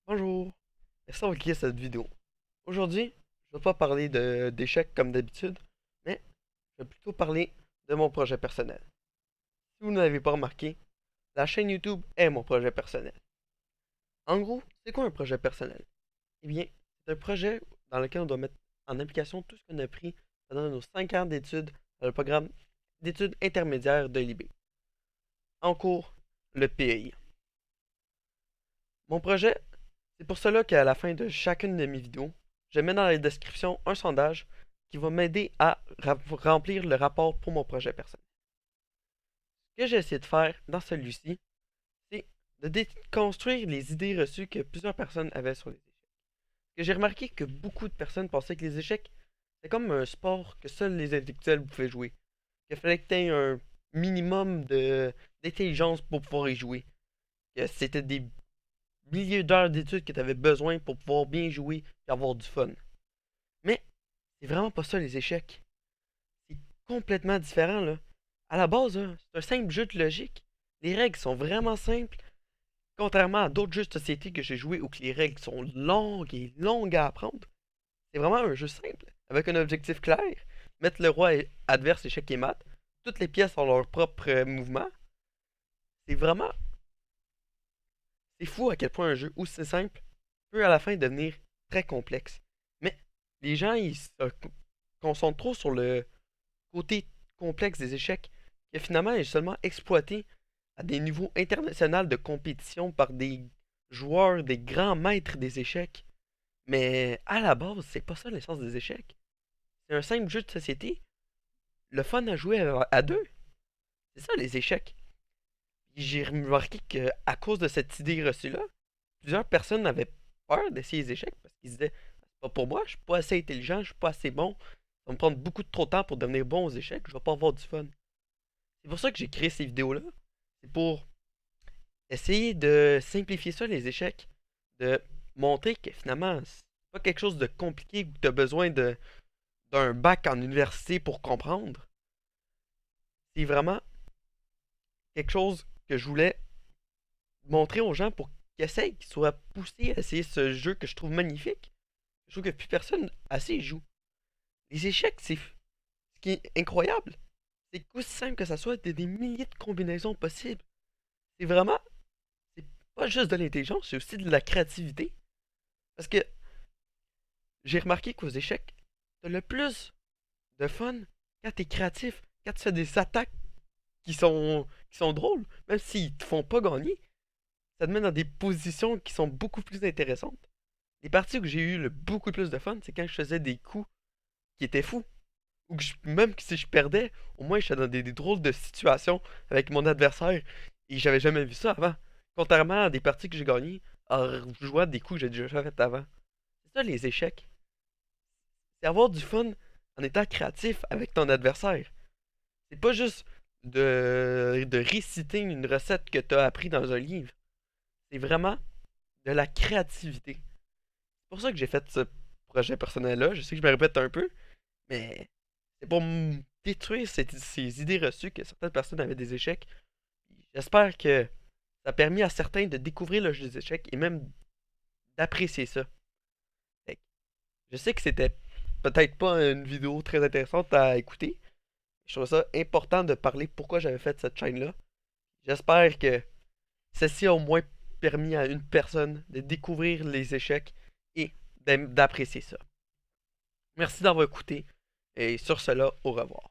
Bonjour, merci d'avoir cliqué cette vidéo. Aujourd'hui, je ne vais pas parler d'échecs comme d'habitude, mais je vais plutôt parler de mon projet personnel. Si vous n'avez pas remarqué, la chaîne YouTube est mon projet personnel. En gros, c'est quoi un projet personnel? Eh bien, c'est un projet dans lequel on doit mettre en application tout ce qu'on a appris pendant nos 5 ans d'études dans le programme d'études intermédiaires de l'IB. En cours, le PEI. Mon projet, c'est pour cela qu'à la fin de chacune de mes vidéos, je mets dans la description un sondage qui va m'aider à remplir le rapport pour mon projet personnel. Ce que j'ai essayé de faire dans celui-ci, c'est de déconstruire les idées reçues que plusieurs personnes avaient sur les échecs. Que j'ai remarqué que beaucoup de personnes pensaient que les échecs, c'est comme un sport que seuls les intellectuels pouvaient jouer. Qu'il fallait que tu aies un minimum d'intelligence pour pouvoir y jouer. Que c'était des milliers d'heures d'études que tu avais besoin pour pouvoir bien jouer et avoir du fun. Mais c'est vraiment pas ça les échecs. C'est complètement différent là. À la base, là, c'est un simple jeu de logique. Les règles sont vraiment simples, contrairement à d'autres jeux de société que j'ai joués où les règles sont longues et longues à apprendre. C'est vraiment un jeu simple, avec un objectif clair. Mettre le roi adverse échec et mat. Toutes les pièces ont leur propre mouvement. C'est vraiment... C'est fou à quel point un jeu aussi simple peut à la fin devenir très complexe. Mais les gens, ils se concentrent trop sur le côté complexe des échecs, qui finalement est seulement exploité à des niveaux internationaux de compétition par des joueurs, des grands maîtres des échecs. Mais à la base, c'est pas ça l'essence des échecs. C'est un simple jeu de société, le fun à jouer à deux. C'est ça les échecs. J'ai remarqué que à cause de cette idée reçue-là, plusieurs personnes avaient peur d'essayer les échecs parce qu'ils disaient c'est pas pour moi, je suis pas assez intelligent, je suis pas assez bon, ça va me prendre beaucoup trop de temps pour devenir bon aux échecs, je vais pas avoir du fun. C'est pour ça que j'ai créé ces vidéos-là. C'est pour essayer de simplifier ça, les échecs. De montrer que finalement, c'est pas quelque chose de compliqué que tu as besoin d'un bac en université pour comprendre. C'est vraiment quelque chose que je voulais montrer aux gens pour qu'ils essayent, qu'ils soient poussés à essayer ce jeu que je trouve magnifique. Je trouve que plus personne assez joue. Les échecs, c'est ce qui est incroyable. C'est qu'aussi simple que ça soit, il y a des milliers de combinaisons possibles. C'est vraiment, c'est pas juste de l'intelligence, c'est aussi de la créativité. Parce que j'ai remarqué qu'aux échecs, t'as le plus de fun quand t'es créatif, quand tu fais des attaques qui sont drôles, même s'ils te font pas gagner, ça te met dans des positions qui sont beaucoup plus intéressantes. Les parties où j'ai eu le beaucoup plus de fun, c'est quand je faisais des coups qui étaient fous. Ou que même si je perdais, au moins j'étais dans des drôles de situations avec mon adversaire et j'avais jamais vu ça avant. Contrairement à des parties que j'ai gagnées en jouant des coups que j'ai déjà fait avant. C'est ça les échecs. C'est avoir du fun en étant créatif avec ton adversaire. C'est pas juste de réciter une recette que tu as appris dans un livre. C'est vraiment de la créativité. C'est pour ça que j'ai fait ce projet personnel-là. Je sais que je me répète un peu, mais c'est pour détruire ces idées reçues que certaines personnes avaient des échecs. J'espère que ça a permis à certains de découvrir le jeu des échecs et même d'apprécier ça. Fait que je sais que c'était peut-être pas une vidéo très intéressante à écouter. Je trouve ça important de parler pourquoi j'avais fait cette chaîne-là. J'espère que ceci a au moins permis à une personne de découvrir les échecs et d'apprécier ça. Merci d'avoir écouté et sur cela, au revoir.